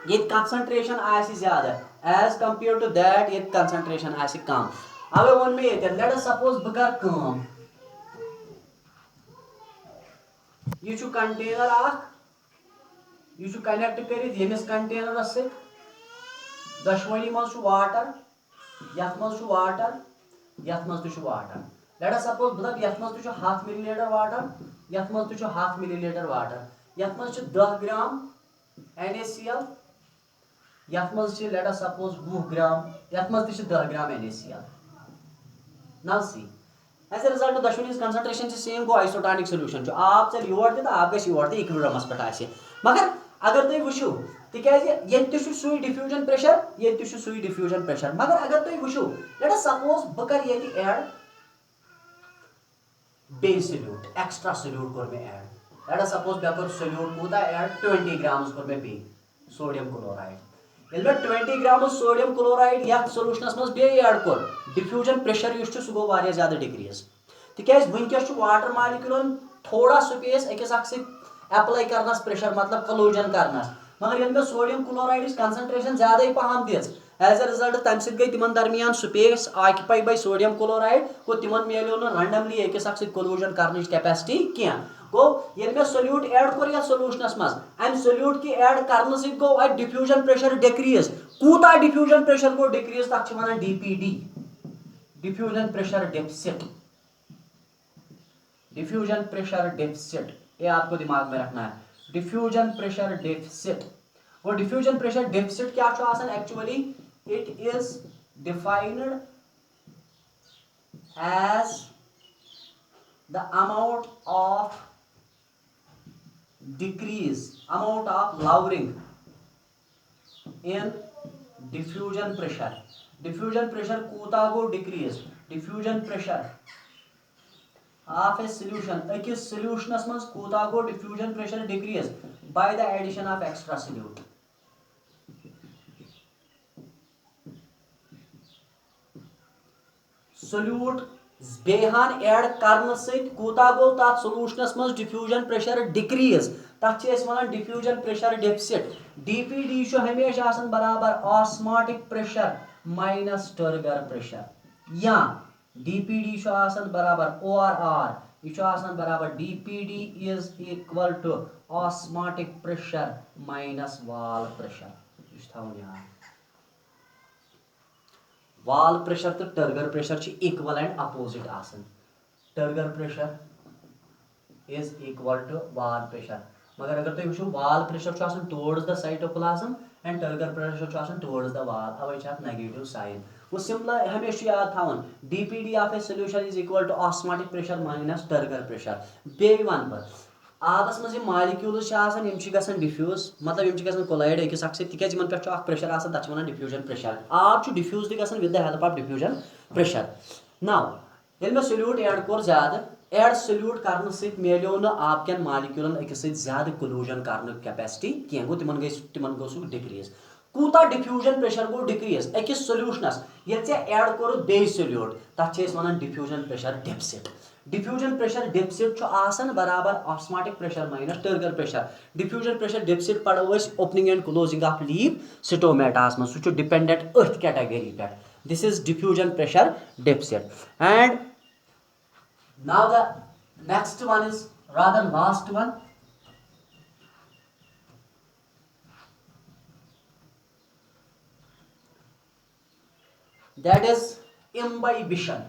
ये concentration आसी ज्यादा as compared to that, ये concentration आसी कम। अब वन में ये let us suppose बह कर काम, ये छु कंटेनर आख, ये छु कनेक्ट करित यमिस कंटेनरस से, दशवनी मज छु वाटर, यथ मज छु वाटर, यथ मज तु वाटर। लेट अस सपोज बह दप यथ मज तु 1/2 मिलीलीटर वाटर, यथ मज तु 1/2 मिलीलीटर वाटर, यथ मज 10 ग्राम NaCl, यथ मज लेट अस सपोज 20 ग्राम, यथ मज 10 gram NaCl। Now see as a result दशवनी कंसंट्रेशन से सेम गो आइसोटोनिक सॉल्यूशन जो आप चल योर दे आप गस योर दे इक्विलिब्रियमस पे आसे। मगर अगर तुम वुचो तिकैज ये सुई डिफ्यूजन प्रेशर, ये सुई डिफ्यूजन प्रेशर, मगर अगर तुम वुचो लेट अस सपोज बह कर ये ऐड बे सोल्यूट, एक्स्ट्रा सोल्यूट कोर में ऐड, लेट अस सपोज बह कर सोल्यूट कूता ऐड 20 ग्राम्स कोर में बे सोडियम क्लोराइड, ये मैं 20 ग्राम सोडियम क्लोराइड या सोल्यूशनस मज बे ऐड कोर, डिफ्यूजन प्रेशर युस सह गो वारिया ज्यादा डिक्रीज, तिकैज वनकस वाटर मालिक्यूलन थोड़ा स्पेस अकिस अख अप्लाई करनस प्रेशर मतलब कलोजन करनस, मगर ये सोडियम क्लोराइड कंसंट्रेशन ज्यादा पहम दिज, एज ए रिजल्ट तम सत गई तिमन दरमियान space occupy by sodium chloride, को तिमन मिलो न रैंडमली अकिस अख कलोजन करने कैपेसिटी क्या गो, ये मैं सोल्यूट ऐड कोर या सोल्यूशनस मज अम सोल्यूट की ऐड करने सत गो अ डिफ्यूजन प्रेशर डिक्रीज, कूता डिफ्यूजन प्रेशर गो डिक्रीज तक वन DPD, diffusion pressure deficit, diffusion pressure deficit, ये आपको दिमाग में रखना है, डिफ्यूजन प्रेशर डेफिसिट। वो डिफ्यूजन प्रेशर डेफिसिट क्या actually it is defined as the amount of decrease, amount of lowering in diffusion pressure, diffusion pressure कूता गो decrease, diffusion pressure of a solution, अकिस सॉल्यूशनस मज कूता गो diffusion pressure decrease by the addition of extra solute। सोल्यूट बेहान add करने सत कूता गो तथ सोल्यूशनस मज डिफ्यूजन प्रेशर डिक्रीज, तथ वन डिफ्यूजन प्रेशर डेफिसिट। DPD हमेशा आसान बराबर osmotic pressure minus turgor pressure, या DPD आसान बराबर ORR यह बराबर dpd is equal to osmotic pressure minus wall pressure। यहाँ wall pressure तो turgor pressure equal and opposite आसन। turgor pressure is equal to wall pressure, मगर अगर तुम वो wall pressure towards the cytoplasm and turgor pressure towards the wall, अब negative sign। वो simple हमेशा याद थावन dpd of a solution is equal to osmotic pressure minus turgor pressure। बेई वन पर आबस मज मालिक्यूल्स डिफ्यूज मतलब कोलाइड अकिस अक्स तिकाज इन पे प्रेशर तक वन डिफ्यूजन प्रेशर। आब diffuse with the help of diffusion pressure. Now ये मे सोल्यूट ऐड कोर ज्यादा ऐड सोल्यूट करने से मिलो न आप कन मालिक्यूलन अकिस ज्यादा कोलूजन करने कैपेसिटी कह गो तिमन गो सह डिक्रीज। कूता डिफ्यूजन प्रेशर गो डिक्रीज अकिस सोल्यूशनस ये ऐड कोर बे सोल्यूट तथ वन diffusion pressure deficit. Diffusion pressure deficit बराबर osmotic pressure minus turgor pressure. Diffusion pressure deficit पढ़ो opening and closing of leaf स्टोमेटास मज सह डिपेंडेंट अर्थ कैटेगरी पे। This is diffusion pressure deficit. And now the next one is rather last one, that is imbibition।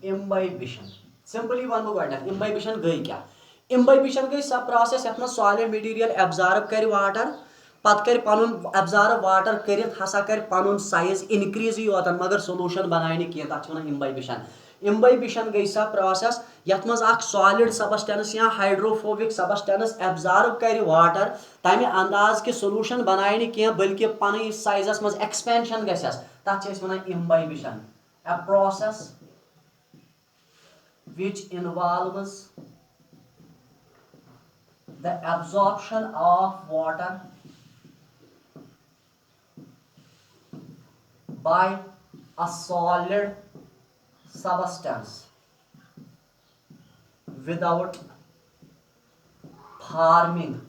imbibition सिंपली वन बह imbibition गई क्या? imbibition गई सब प्रोसेस यथ सॉलिड मटेरियल एब्जॉर्ब कर वाटर पत कर पनुन एब्जॉर्ब वाटर करित हसा कर पनुन साइज इनक्रीज योत मगर सोल्यूशन बनाए कह तथ वन imbibition। imbibition गई सब प्रोसेस यथ मज सॉलिड सबस्टेंस या हाइड्रोफोबिक सबस्टेंस एब्जॉर्ब कर वाटर तमें अंदाज कि सोल्यूशन बनाए कह बल्कि पन साइजस मज एक्सपेंशन गस तथ वन imbibition। A process which involves the absorption of water by a solid substance without forming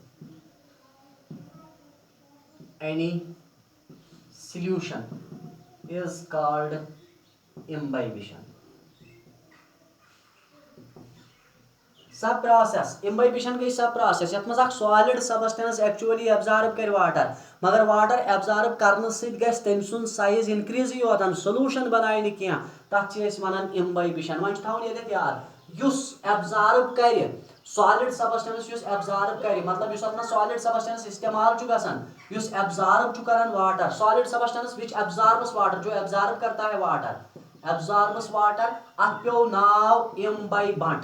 any solution is called imbibition। सब प्रोसेस imbibition गई सब प्रोसेस यथ मज सॉलिड सबस्टेंस एक्चुअली एब्जॉर्ब कर वाटर मगर वाटर एब्जॉर्ब करने सम सुन साइज इनक्रीज योतन सोल्यूशन बनाए कह तथ वन imbibition। वन थवन ये याद एब्जॉर्ब कर सॉलिड सबस्टेंस एब्जॉर्ब कर मतलब सॉलिड सबस्टेंस इस्तेमाल एब्जॉर्ब कर वाटर सॉलिड सबस्टेंस विच एब्जॉर्ब्स वाटर जो एब्जॉर्ब करता है वाटर एब्जॉर्ब्स वाटर अत पे नाव imbibant।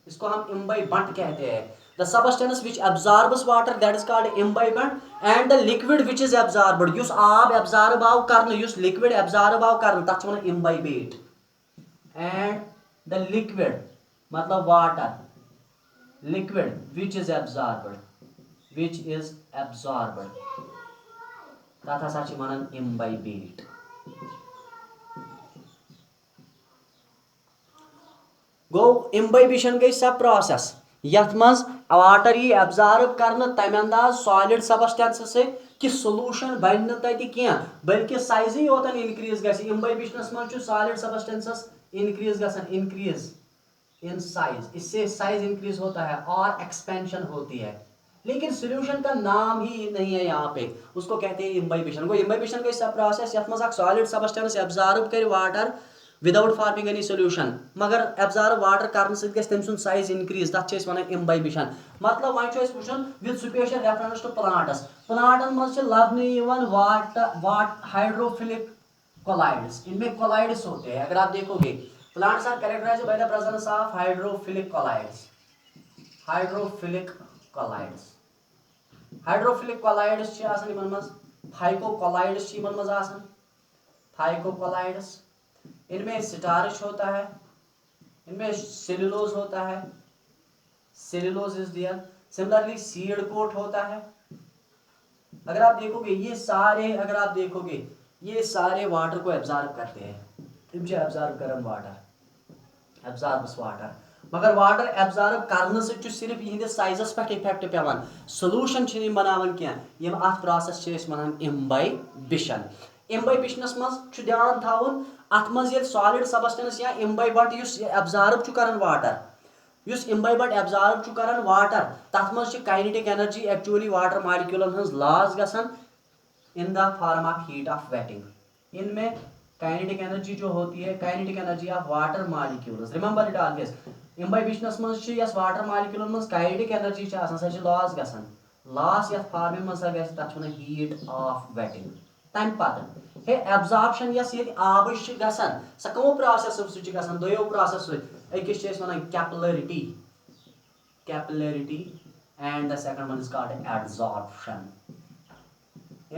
इसको हम imbibant कहते हैं। The substance which absorbs water that is called imbibant and the liquid which is absorbed use आब absorb आव करने युस liquid absorb आव करने तथ one imbibate। and the liquid मतलब water liquid which is absorbed तथ हसा वन imbibate। गो imbibition गई सब प्रोसेस यथ मज वाटर यी एब्जॉर्ब करने तम अंदाज सॉलिड सबस्टेंस से कि सोल्यूशन बन तथि कह बल्कि साइज योतन इनक्रीज गस। imbibition मज solid substance increase in size, इससे साइज इंक्रीज होता है और एक्सपेंशन होती है लेकिन सोल्यूशन का नाम ही नहीं है यहाँ पे, उसको कहते हैं imbibition। गो imbibition गई सब प्रोसेस यथ मज सॉलिड सबस्टेंस एब्जॉर्ब कर water without forming any solution मगर एब्जॉर्ब वाटर करने से तम सुन साइज इनक्रीज तथ वन imbibition। मतलब वन वुचन with special reference to plants प्लांटन मज लबने वाट हाइड्रोफिलिक कोलाइड्स। इनमें कोलाइड्स होते हैं। अगर आप देखोगे plants are characterized by the presence of hydrophilic colloids. Hydrophilic colloids hydrophilic colloids phycocolloids phycocolloids. इनमें स्टार्च होता है, इनमें सेल्यूलोज होता है, cellulose is there. Similarly seed coat होता है। अगर आप देखोगे ये सारे वाटर को एब्जॉर्ब करते हैं। एब्जॉर्ब करन वाटर एब्जॉर्ब्स वाटर मगर वाटर एब्जॉर्ब करने से सिर्फ यह साइजस पे इफेक्ट पेवान सोल्यूशन बनावान कह। अत प्रोसेस वन imbibition। इम्बाइबिशनस मज ध्यान थावन अत मज सॉलिड सबस्टेंस या इम्बाइबट एब्जॉर्ब करन वाटर इम्बाइबट एब्जॉर्ब करन वाटर तथ मज काइनेटिक एनर्जी एक्चुअली वाटर मॉलिक्यूलन हज लॉस गसन in the form of heat of wetting. इनमें काइनेटिक एनर्जी जो होती है kinetic energy of water molecules remember it always इम्बाइबिशनस मज वाटर मॉलिक्यूलन मज काइनेटिक एनर्जी सह लॉस गसन लॉस यथ फॉर्म मज तथ वन हीट ऑफ वेटिंग तम पत हे एब्जॉर्प्शन यस ये आब गसन सह कमो प्रोसेस सह दोयो प्रोसेस अकिस वन capillarity and the second one is called absorption.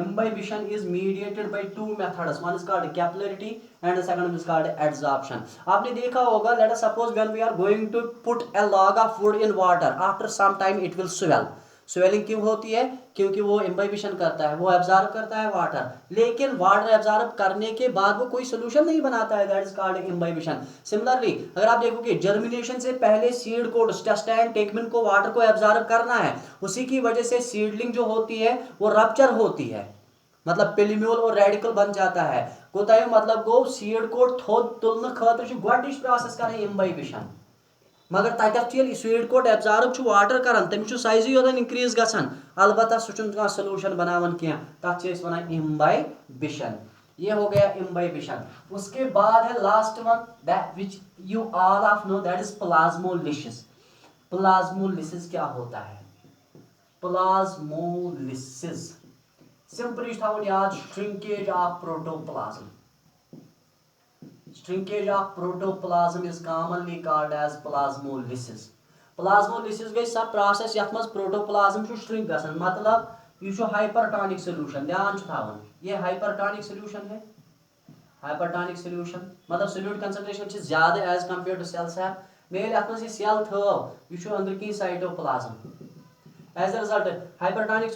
Imbibition is mediated by two methods. One is called capillarity and the second one is called adsorption. आपने देखा होगा, let us suppose when we are going to put a log of wood in water, after some time it will swell. Swelling क्यों होती है? क्योंकि वो imbibition करता है, वो एब्जॉर्ब करता है वाटर, लेकिन वाटर एब्जॉर्ब करने के बाद वो कोई सोल्यूशन नहीं बनाता है, that is called imbibition. Similarly अगर आप देखोगे जर्मिनेशन से पहले सीड को टेस्टाइन टेकमिन को वाटर को एब्जॉर्ब करना है, उसी की वजह से सीडलिंग जो होती है वो रप्चर होती है, मतलब पेलिम्यूल और रेडिकल बन जाता है। कोताही मतलब गो सीड को थोद तुलने खतर गोडनिच प्रोसेस कर इम्बाइबिशन, मगर तक सीड कोट एब्जॉर्ब वाटर करान तमिस साइज योतन इंक्रीज गसान, अलबत्ता सह सोल्यूशन बनावन क्या, तथ वन इम्बाइबिशन। ये हो गया इम्बाइबिशन। उसके बाद है last one that which you all of know, that is plasmolysis. Plasmolysis क्या होता है? प्लाज्मोलिसिस सिंपली थावन याद, shrinkage of protoplasm. Shrinkage of protoplasm is commonly called as plasmolysis. Plasmolysis गई सब प्रोसेस यथ मज प्रोटोप्लाज्म श्रिंक गसन, मतलब यह हाइपरटोनिक सोल्यूशन। ध्यान थावन ये हाइपरटोनिक सोल्यूशन है, हाइपरटोनिक सोल्यूशन मतलब सोल्यूट कंसंट्रेशन ज्यादा as compare to cell sap. मेल अत मज सेल थव यह अंदर की cytoplasm, as a result hypertonic